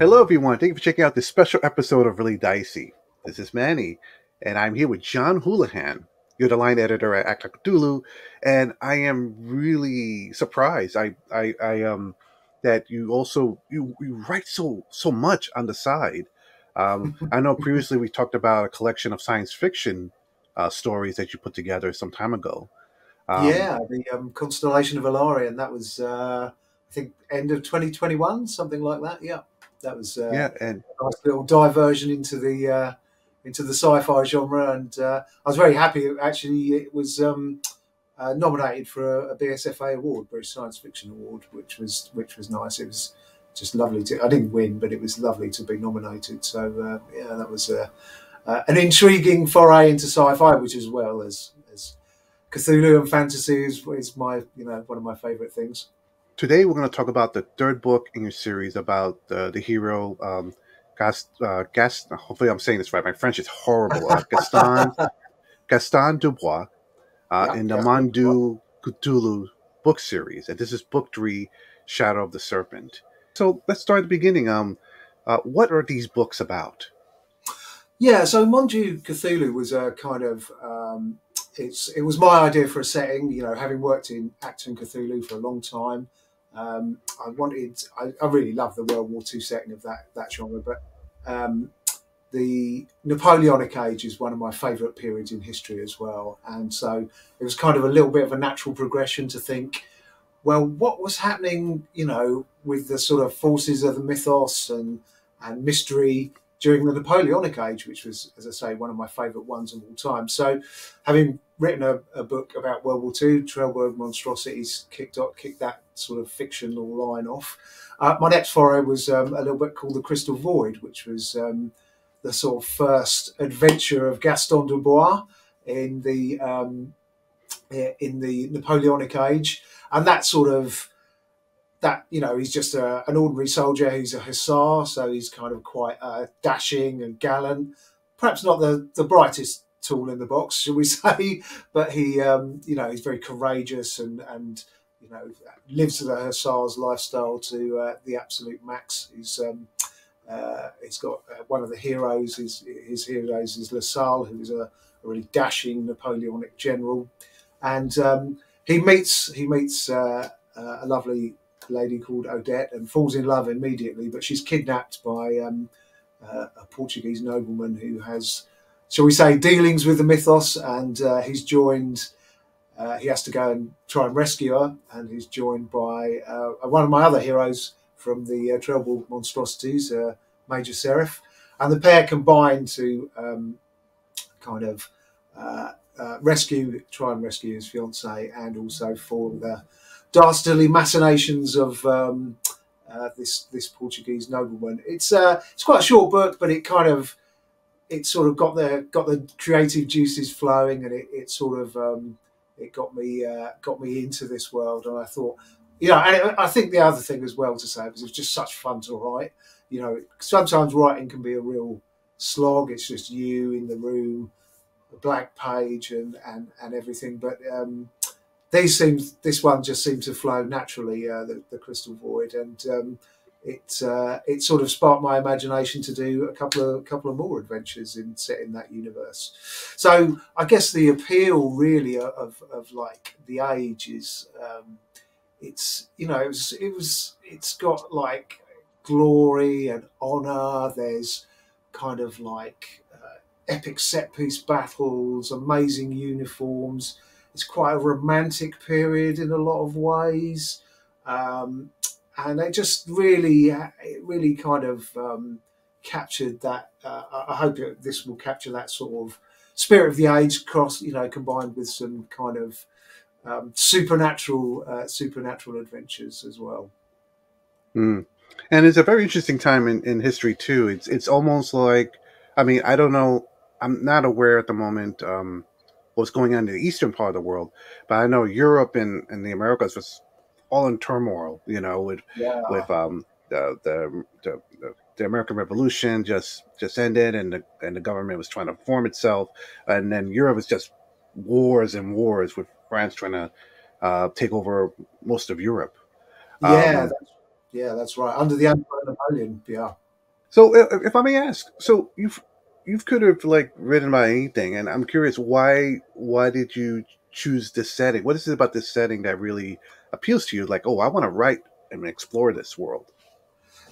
Hello, everyone. Thank you for checking out this special episode of Really Dicey. This is Manny, and I'm here with John Houlihan. You're the line editor at Act Like Cthulhu, and I am really surprised. That you write so much on the side. I know previously we talked about a collection of science fiction stories that you put together some time ago. Um, Yeah, the Constellation of Alarian. That was, I think, end of 2021, something like that. Yeah, that was yeah, and a nice little diversion into the sci-fi genre, and I was very happy. Actually, it was nominated for a BSFA award, British Science Fiction Award, which was nice. It was just lovely to. I didn't win, but it was lovely to be nominated. So yeah, that was an intriguing foray into sci-fi, which as well as Cthulhu and fantasy is my one of my favourite things. today we're going to talk about the third book in your series about the hero hopefully I'm saying this right. My French is horrible. Gaston Dubois Yeah, in the Gaston. Mon Dieu Cthulhu book series, and this is book 3, Shadow of the Serpent. So let's start at the beginning. What are these books about? Yeah, so Mon Dieu Cthulhu was a kind of it was my idea for a setting. Having worked in Acton Cthulhu for a long time, I really love the World War II setting of that genre, but the Napoleonic age is one of my favourite periods in history as well, and so it was kind of a little bit of a natural progression to think, well, what was happening, with the sort of forces of the mythos and mystery during the Napoleonic age, which was, as I say, one of my favourite ones of all time. So, having written a book about World War II, Trailberg Monstrosities kicked that sort of fictional line off. My next foray was a little bit called The Crystal Void, which was the sort of first adventure of Gaston Dubois in the Napoleonic age, and he's just an ordinary soldier. He's a hussar, so he's kind of quite dashing and gallant. Perhaps not the brightest tool in the box, shall we say? But he's very courageous and lives the hussar's lifestyle to the absolute max. He's got one of the heroes. His heroes is Lasalle, who is a really dashing Napoleonic general, and he meets a lovely lady called Odette and falls in love immediately, but she's kidnapped by a Portuguese nobleman who has, shall we say, dealings with the mythos, and he's joined. He has to go and try and rescue her, and he's joined by one of my other heroes from the Trailborg Monstrosities, Major Seraph, and the pair combine to kind of try and rescue his fiancée, and also for the dastardly machinations of this Portuguese nobleman. It's quite a short book, but it sort of got the creative juices flowing, and it got me into this world. And I thought, and I think the other thing as well to say, because it was just such fun to write. Sometimes writing can be a real slog. It's just you in the room, a blank page, and everything. But this one just seemed to flow naturally, the Crystal Void, and it sort of sparked my imagination to do a couple of more adventures set in that universe. So I guess the appeal really of like the age is it's got like glory and honor. There's kind of like epic set piece battles, amazing uniforms. It's quite a romantic period in a lot of ways, and it just really kind of captured that. I hope this will capture that sort of spirit of the age, combined with some kind of supernatural adventures as well. Mm. And it's a very interesting time in history too. It's almost like, I mean, I don't know, I'm not aware at the moment what's going on in the eastern part of the world, but I know Europe and the Americas was all in turmoil. With Yeah, the American Revolution just ended, and the government was trying to form itself, and then Europe was just wars and wars, with France trying to take over most of Europe. yeah, Um, that's right. Under the Emperor Napoleon, yeah. So, if I may ask, so you've could have like written about anything, and I'm curious why did you choose this setting? What is it about this setting that really appeals to you? Like, oh, I want to write and explore this world.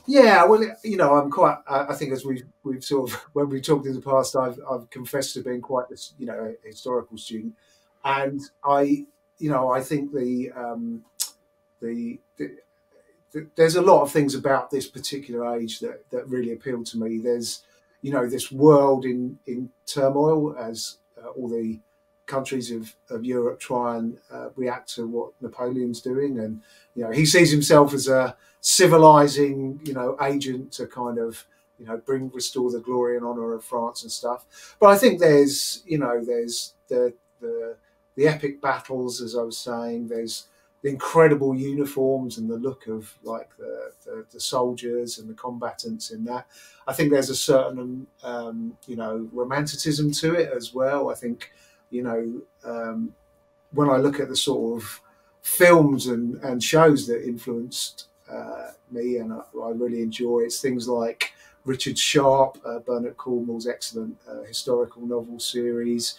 Yeah, well, I'm quite. I think as we've sort of when we talked in the past, I've confessed to being quite this, a historical student, and I think the there's a lot of things about this particular age that really appeal to me. There's, this world in turmoil as all the countries of Europe try and react to what Napoleon's doing, and he sees himself as a civilizing, agent to kind of restore the glory and honor of France and stuff. But I think there's the epic battles, as I was saying. There's the incredible uniforms and the look of like the soldiers and the combatants in that. I think there's a certain romanticism to it as well. I think when I look at the sort of films and shows that influenced me and I really enjoy, it's things like Richard Sharp, Bernard Cornwell's excellent historical novel series.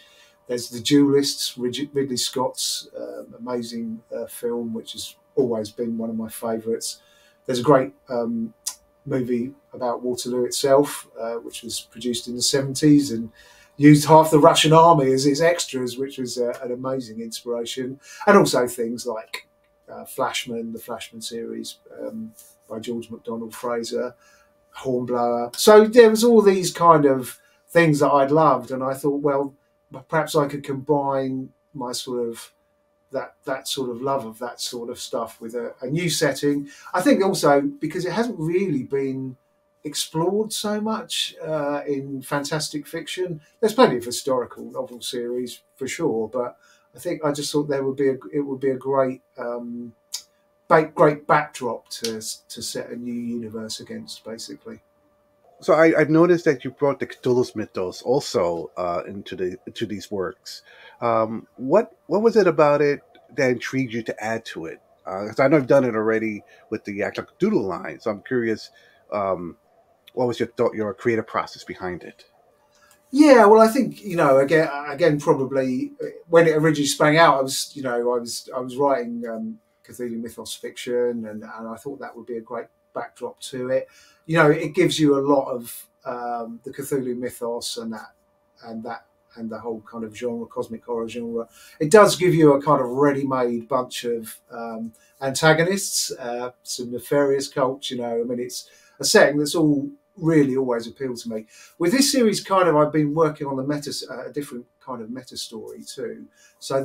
There's The Duelists, Ridley Scott's amazing film, which has always been one of my favourites. There's a great movie about Waterloo itself, which was produced in the 70s and used half the Russian army as its extras, which was an amazing inspiration. And also things like Flashman, the Flashman series by George MacDonald Fraser, Hornblower. So there was all these kind of things that I'd loved, and I thought, well, perhaps I could combine my sort of that sort of love of that sort of stuff with a new setting. I think also because it hasn't really been explored so much in fantastic fiction. There's plenty of historical novel series for sure, but I think I just thought it would be a great great backdrop to set a new universe against, basically. So I've noticed that you brought the Cthulhu's mythos also into these works. What was it about it that intrigued you to add to it? Because I know I've done it already with the Act of Cthulhu line, so I'm curious. What was your creative process behind it? Yeah, well, I think again, probably when it originally sprang out, I was writing Cthulhu mythos fiction, and I thought that would be a great backdrop to it. It gives you a lot of the Cthulhu mythos and that and the whole kind of genre, cosmic horror genre. It does give you a kind of ready-made bunch of antagonists, some nefarious cults. I mean, it's a setting that's all really always appealed to me. With this series, kind of, I've been working on a different kind of meta story too. So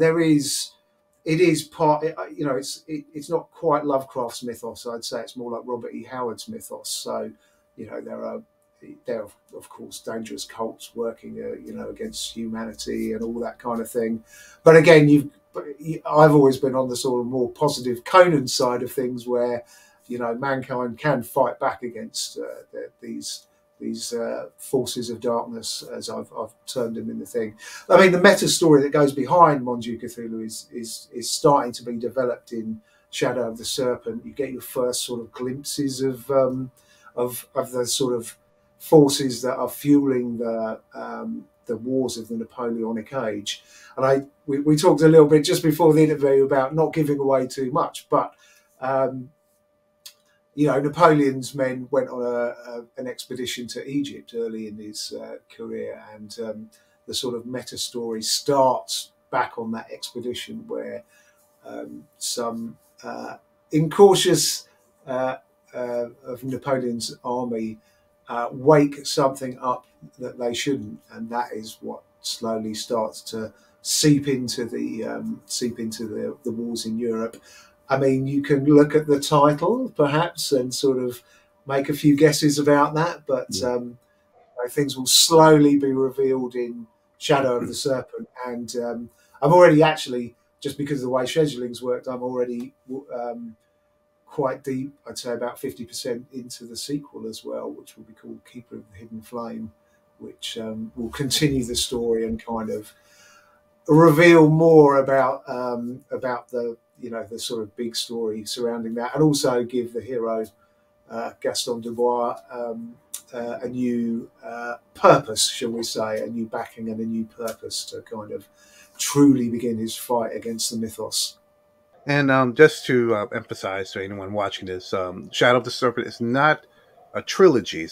it is part. It's not quite Lovecraft's mythos. I'd say it's more like Robert E. Howard's mythos. So, there are of course dangerous cults working, against humanity and all that kind of thing. But again, I've always been on the sort of more positive Conan side of things, where mankind can fight back against these forces of darkness, as I've termed them in the thing. I mean, the meta story that goes behind Mon Dieu Cthulhu is starting to be developed in Shadow of the Serpent. You get your first sort of glimpses of the sort of forces that are fueling the wars of the Napoleonic age. And we talked a little bit just before the interview about not giving away too much, but Napoleon's men went on an expedition to Egypt early in his career, and the sort of meta story starts back on that expedition, where some incautious of Napoleon's army wake something up that they shouldn't, and that is what slowly starts to seep into the wars in Europe. I mean, you can look at the title perhaps and sort of make a few guesses about that, but things will slowly be revealed in Shadow of the Serpent. And I'm already actually, just because of the way scheduling's worked, I'm already quite deep, I'd say about 50% into the sequel as well, which will be called Keeper of the Hidden Flame, which will continue the story and kind of reveal more about the sort of big story surrounding that, and also give the hero Gaston Dubois a new purpose, shall we say, a new backing and a new purpose to kind of truly begin his fight against the mythos. And just to emphasize to anyone watching this, Shadow of the Serpent is not a trilogy.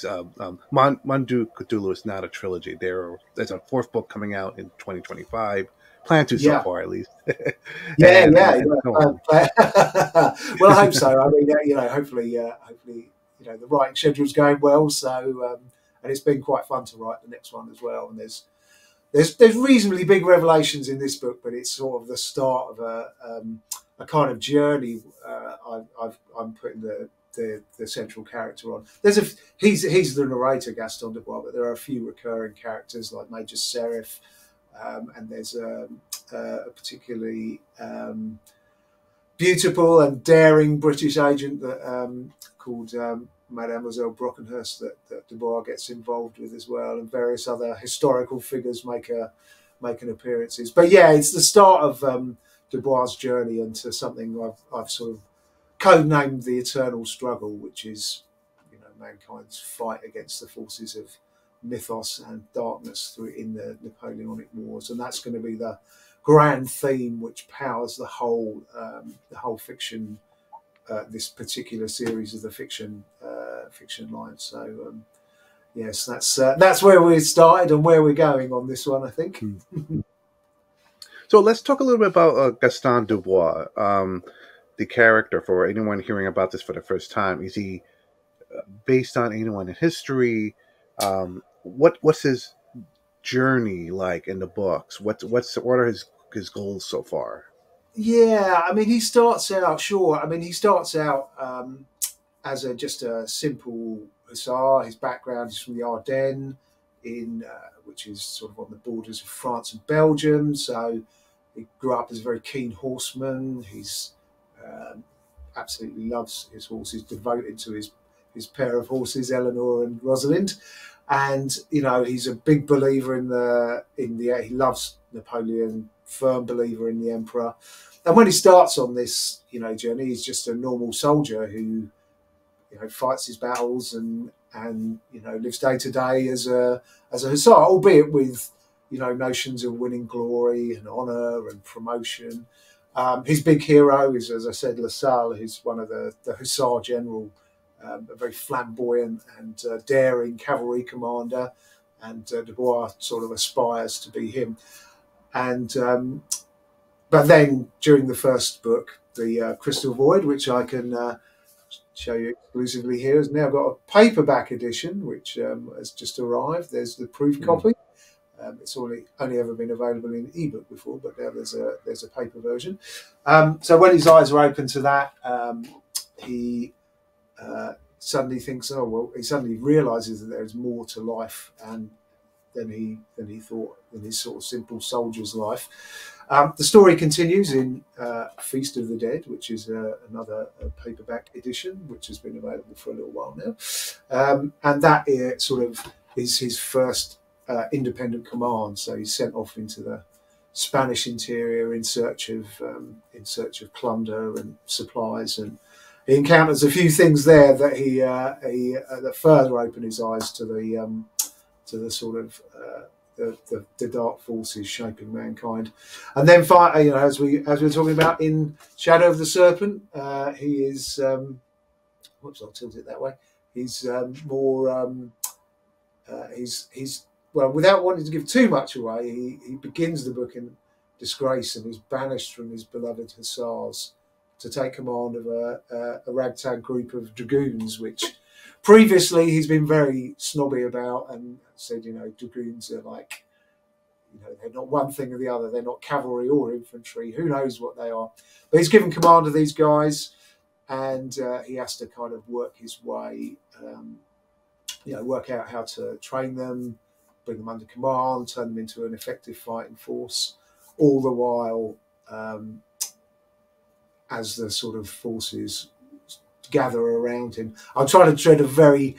Mon Dieu Cthulhu is not a trilogy. There's a fourth book coming out in 2025. Plan to so Yeah. far, at least. Yeah, And so on. well, I hope so. I mean, hopefully, the writing schedule's going well. So, and it's been quite fun to write the next one as well. And there's reasonably big revelations in this book, but it's sort of the start of a kind of journey. I'm putting the central character on. He's the narrator, Gaston Dubois, but there are a few recurring characters like Major Serif, and there's a particularly beautiful and daring British agent that called Mademoiselle Brockenhurst that Dubois gets involved with as well, and various other historical figures make an appearances. But yeah, it's the start of Dubois' journey into something I've sort of codenamed the eternal struggle, which is mankind's fight against the forces of mythos and darkness in the Napoleonic Wars, and that's going to be the grand theme which powers the whole fiction, this particular series of the fiction line. So yes, that's where we started and where we're going on this one, I think. So let's talk a little bit about Gaston Dubois, the character. For anyone hearing about this for the first time, is he based on anyone in history? What's his journey like in the books? What are his goals so far? Yeah, I mean, he starts out as just a simple hussar. His background is from the Ardennes, which is sort of on the borders of France and Belgium. So he grew up as a very keen horseman. He's absolutely loves his horses, devoted to his pair of horses, Eleanor and Rosalind. And he's a big believer he loves Napoleon, firm believer in the emperor. And when he starts on this journey, he's just a normal soldier who fights his battles and lives day to day as a hussar, albeit with notions of winning glory and honor and promotion. His big hero is, as I said, Lasalle, who's one of the hussar general, a very flamboyant and daring cavalry commander, and Dubois sort of aspires to be him. And but then during the first book, the Crystal Void, which I can show you exclusively here, has now got a paperback edition, which has just arrived. There's the proof copy. It's only ever been available in ebook before, but now there's a paper version. So when his eyes are open to that, he suddenly thinks, he suddenly realizes that there's more to life and than he thought in his sort of simple soldier's life. The story continues in Feast of the Dead, which is another paperback edition, which has been available for a little while now, and that sort of is his first independent command. So he's sent off into the Spanish interior in search of plunder and supplies, and he encounters a few things there that that further open his eyes to the sort of the dark forces shaping mankind. And then, as we were talking about in Shadow of the Serpent, he is. Whoops, I'll tilt it that way. He's more. He's well, without wanting to give too much away, he begins the book in disgrace and is banished from his beloved hussars to take command of a ragtag group of dragoons, which previously he's been very snobby about and said, dragoons are like, they're not one thing or the other. They're not cavalry or infantry. Who knows what they are? But he's given command of these guys, and he has to kind of work his way, work out how to train them, bring them under command, turn them into an effective fighting force, all the while as the sort of forces gather around him. I'm trying to tread a very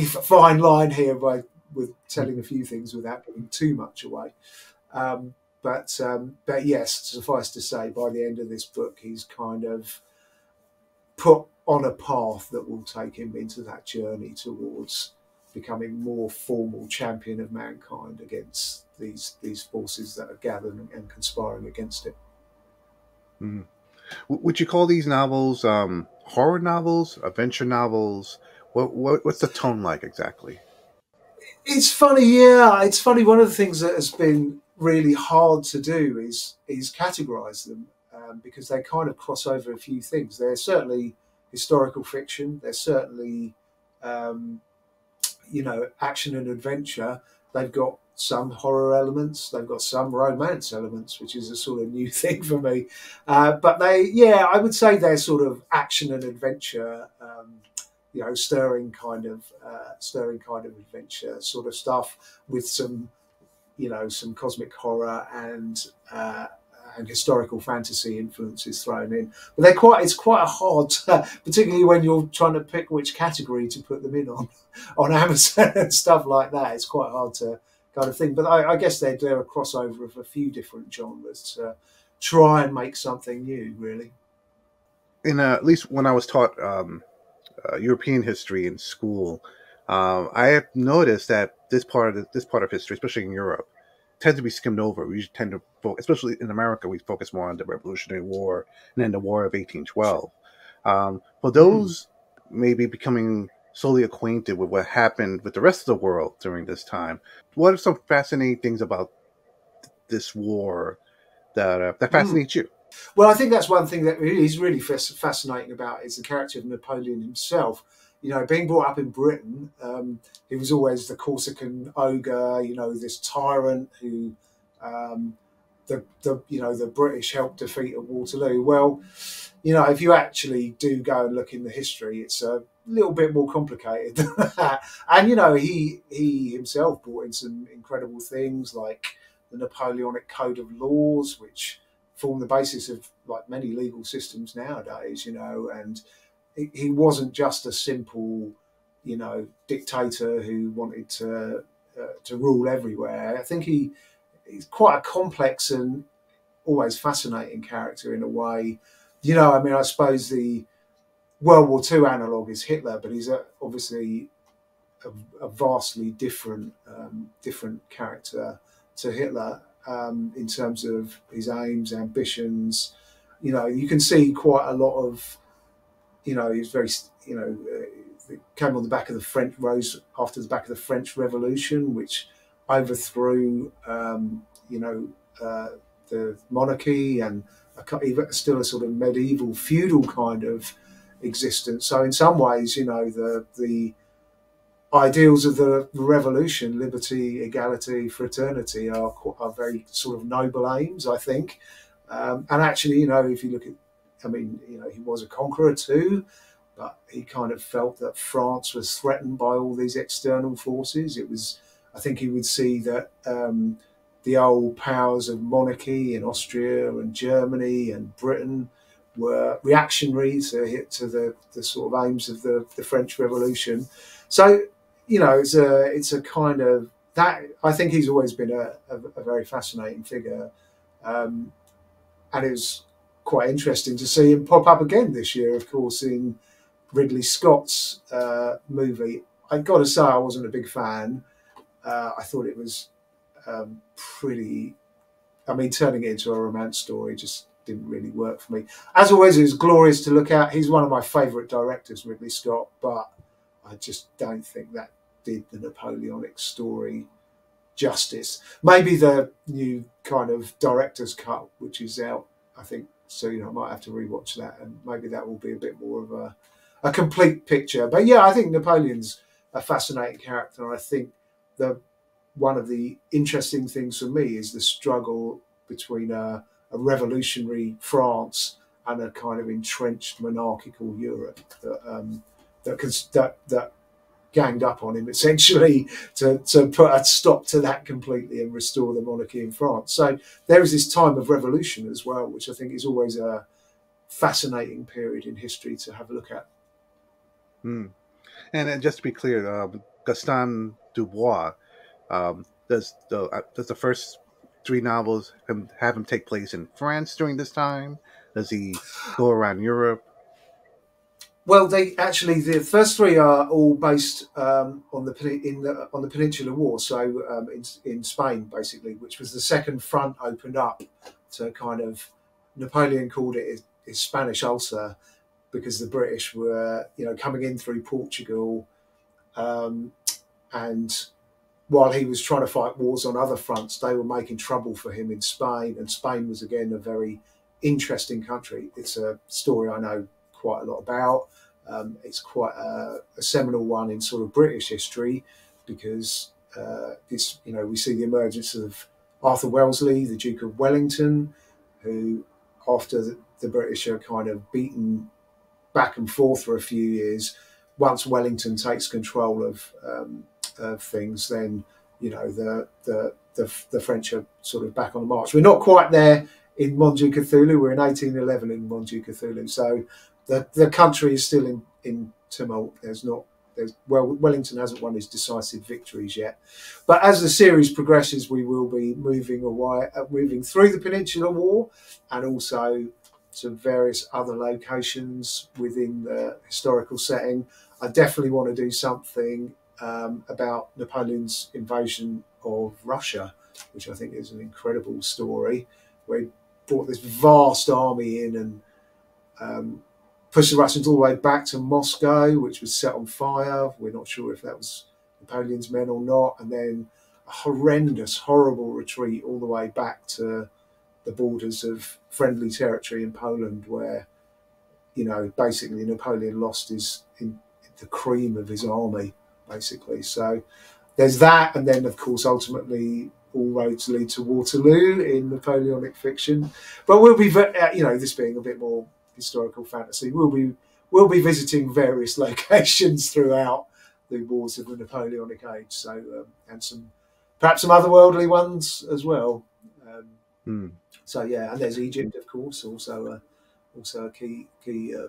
fine line here with telling a few things without giving too much away. But yes, suffice to say, by the end of this book, he's kind of put on a path that will take him into that journey towards becoming more formal champion of mankind against these forces that are gathered and conspiring against it. Mm. Would you call these novels horror novels, adventure novels? What's the tone like exactly? It's funny, yeah. It's funny. One of the things that has been really hard to do is categorize them, because they kind of cross over a few things. They're certainly historical fiction. They're certainly um, action and adventure. They've got some horror elements. They've got some romance elements, which is a sort of new thing for me. But I would say they're sort of action and adventure. Stirring kind of adventure sort of stuff with some cosmic horror and historical fantasy influences thrown in. But it's quite a hard, particularly when you're trying to pick which category to put them in on Amazon and stuff like that. It's quite hard to kind of think. But I guess they're a crossover of a few different genres to try and make something new, really. At least when I was taught European history in school, I have noticed that this part of history, especially in Europe, tends to be skimmed over. We usually tend to focus, especially in America, we focus more on the Revolutionary War and then the War of 1812. For Mm. those maybe becoming slowly acquainted with what happened with the rest of the world during this time, what are some fascinating things about this war that Mm. fascinates you? Well, I think that's one thing that is really fascinating about is the character of Napoleon himself. Being brought up in Britain, he was always the Corsican ogre. This tyrant who the British helped defeat at Waterloo. Well, if you actually do go and look in the history, it's a little bit more complicated than that. And he himself brought in some incredible things like the Napoleonic Code of Laws, which form the basis of like many legal systems nowadays. And he wasn't just a simple, dictator who wanted to rule everywhere. I think he's quite a complex and always fascinating character in a way. I mean, I suppose the World War II analog is Hitler, but he's obviously a vastly different character to Hitler in terms of his aims, ambitions. You can see quite a lot of. He's very. It came on the back of the French rose after the back of the French Revolution, which overthrew. The monarchy and still a sort of medieval feudal kind of existence. So in some ways, the ideals of the revolution, liberty, equality, fraternity, are very sort of noble aims, I think. And actually, if you look at, I mean, he was a conqueror too, but he kind of felt that France was threatened by all these external forces. I think he would see that the old powers of monarchy in Austria and Germany and Britain were reactionary to the sort of aims of the French Revolution. So, it's a kind of that. I think he's always been a very fascinating figure, and it was quite interesting to see him pop up again this year. Of course, in Ridley Scott's movie. I've got to say, I wasn't a big fan. I thought it was pretty. I mean, turning it into a romance story just didn't really work for me. As always, it was glorious to look at. He's one of my favourite directors, Ridley Scott, but I just don't think that did the Napoleonic story justice. Maybe the new kind of director's cut, which is out, I think soon. I might have to rewatch that, and maybe that will be a bit more of a complete picture. But yeah, I think Napoleon's a fascinating character, and I think the one of the interesting things for me is the struggle between a revolutionary France and a kind of entrenched monarchical Europe that ganged up on him essentially to put a stop to that completely and restore the monarchy in France. So there is this time of revolution as well, which I think is always a fascinating period in history to have a look at. Hmm. And just to be clear, Gaston Dubois, does the first three novels have him take place in France during this time? Does he go around Europe? Well, they actually the first three are all based on the Peninsular War, so in Spain basically, which was the second front opened up to kind of Napoleon called it his Spanish ulcer because the British were coming in through Portugal, um, and while he was trying to fight wars on other fronts, they were making trouble for him in Spain, and Spain was again a very interesting country. It's a story I know quite a lot about. It's quite a seminal one in sort of British history because we see the emergence of Arthur Wellesley, the Duke of Wellington, who after the British are kind of beaten back and forth for a few years, once Wellington takes control of things, then the French are sort of back on the march. We're not quite there in Mon Dieu Cthulhu. We're in 1811 in Mon Dieu Cthulhu, so the country is still in tumult. Wellington hasn't won his decisive victories yet, but as the series progresses, we will be moving through the Peninsular War and also to various other locations within the historical setting. I definitely want to do something about Napoleon's invasion of Russia, which I think is an incredible story, where he brought this vast army in and pushed the Russians all the way back to Moscow, which was set on fire. We're not sure if that was Napoleon's men or not. And then a horrendous, horrible retreat all the way back to the borders of friendly territory in Poland, where, basically Napoleon lost the cream of his army, basically. So there's that. And then, of course, ultimately, all roads lead to Waterloo in Napoleonic fiction. But we'll be, this being a bit more historical fantasy, we'll be visiting various locations throughout the wars of the Napoleonic age. So and perhaps some otherworldly ones as well. So yeah, and there's Egypt, of course, also a key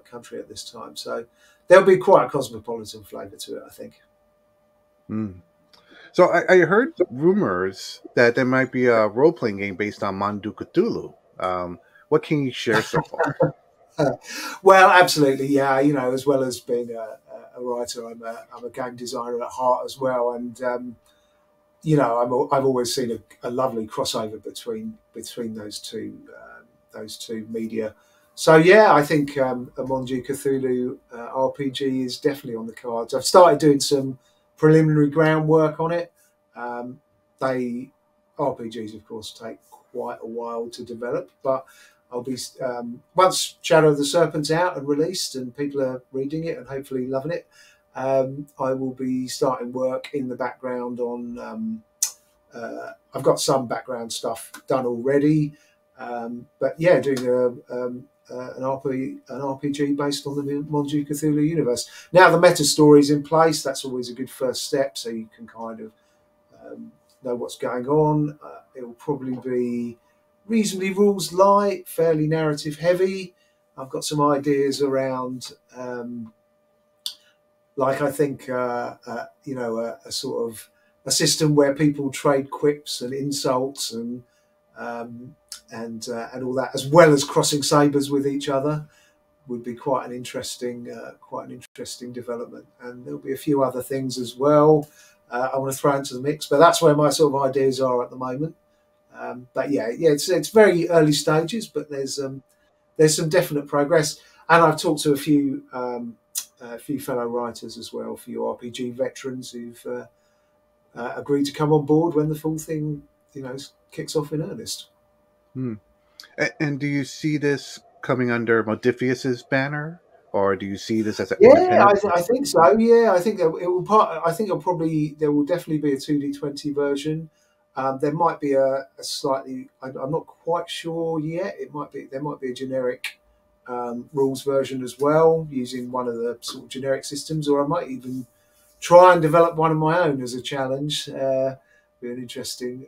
country at this time. So there'll be quite a cosmopolitan flavour to it, I think. So I heard rumors that there might be a role-playing game based on Mon Dieu Cthulhu. What can you share so far? Well, absolutely, yeah. As well as being a writer, I'm a game designer at heart as well, and I've always seen a lovely crossover between those two media. So yeah, I think a Mon Dieu Cthulhu RPG is definitely on the cards. I've started doing some preliminary groundwork on it. RPGs, of course, take quite a while to develop, but I'll be once Shadow of the Serpent's out and released, and people are reading it and hopefully loving it. I will be starting work in the background on. I've got some background stuff done already, but yeah, doing an RPG based on the Mon Dieu Cthulhu universe. Now the meta story is in place. That's always a good first step, so you can kind of know what's going on. It will probably be reasonably rules light, fairly narrative heavy. I've got some ideas around, I think, a sort of a system where people trade quips and insults and all that, as well as crossing sabers with each other, would be quite an interesting development. And there'll be a few other things as well I want to throw into the mix, but that's where my sort of ideas are at the moment. But yeah, it's very early stages, but there's some definite progress, and I've talked to a few fellow writers as well, a few RPG veterans who've agreed to come on board when the full thing, kicks off in earnest. And do you see this coming under Modifius's banner, or do you see this as an independent? I think so. Yeah, I think there will definitely be a 2D20 version. There might be a slightly. I'm not quite sure yet. There might be a generic rules version as well, using one of the sort of generic systems, or I might even try and develop one of my own as a challenge. Be an interesting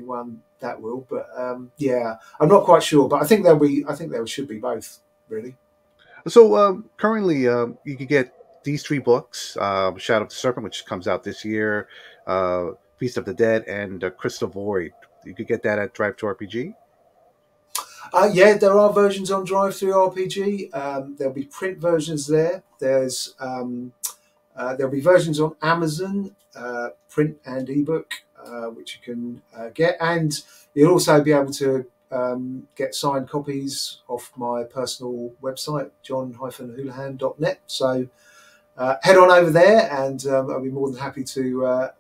one that will. But yeah, I'm not quite sure. But I think there should be both, really. So currently, you could get these three books: Shadow of the Serpent, which comes out this year, Feast of the Dead, and Crystal Void. You could get that at Drive to RPG. Yeah, there are versions on Drive-Thru RPG. There'll be print versions there. There'll be versions on Amazon, print and ebook, which you can get, and you'll also be able to get signed copies off my personal website, john-houlihan.net. So head on over there, and I'll be more than happy to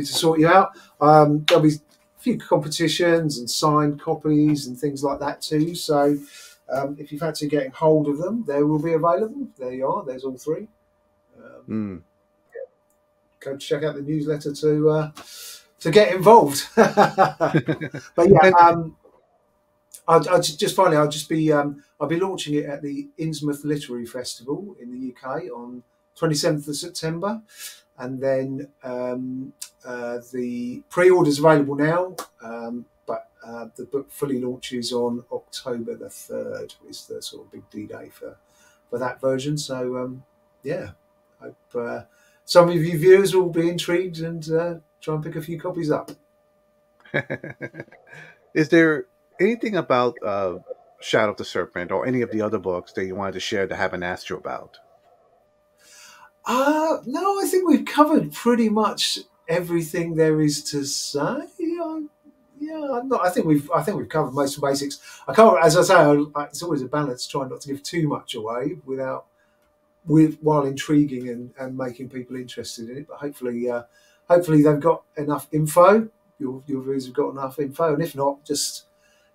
sort you out. There'll be a few competitions and signed copies and things like that too. So if you fancy getting hold of them, they will be available. There you are. There's all three. Go check out the newsletter to get involved. But yeah, I'll be launching it at the Innsmouth Literary Festival in the UK on 27th of September, and then the pre-order's available now, but the book fully launches on October the 3rd. Is the sort of big D-Day for that version. So yeah, I hope some of you viewers will be intrigued and try and pick a few copies up. Is there anything about Shadow of the Serpent or any of the other books that you wanted to share that I haven't asked you about? No, I think we've covered pretty much everything there is to say. I think we've covered most of the basics. I can't, as I say, it's always a balance trying not to give too much away while intriguing and making people interested in it. But hopefully they've got enough info. Your viewers have got enough info, and if not, just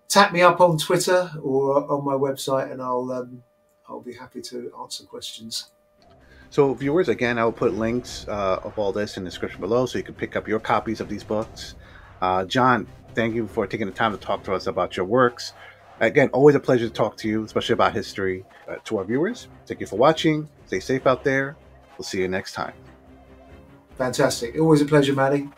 tap me up on Twitter or on my website, and I'll be happy to answer questions. So viewers, again, I will put links of all this in the description below so you can pick up your copies of these books. John, thank you for taking the time to talk to us about your works. Again, always a pleasure to talk to you, especially about history. To our viewers, thank you for watching. Stay safe out there. We'll see you next time. Fantastic. Always a pleasure, Maddie.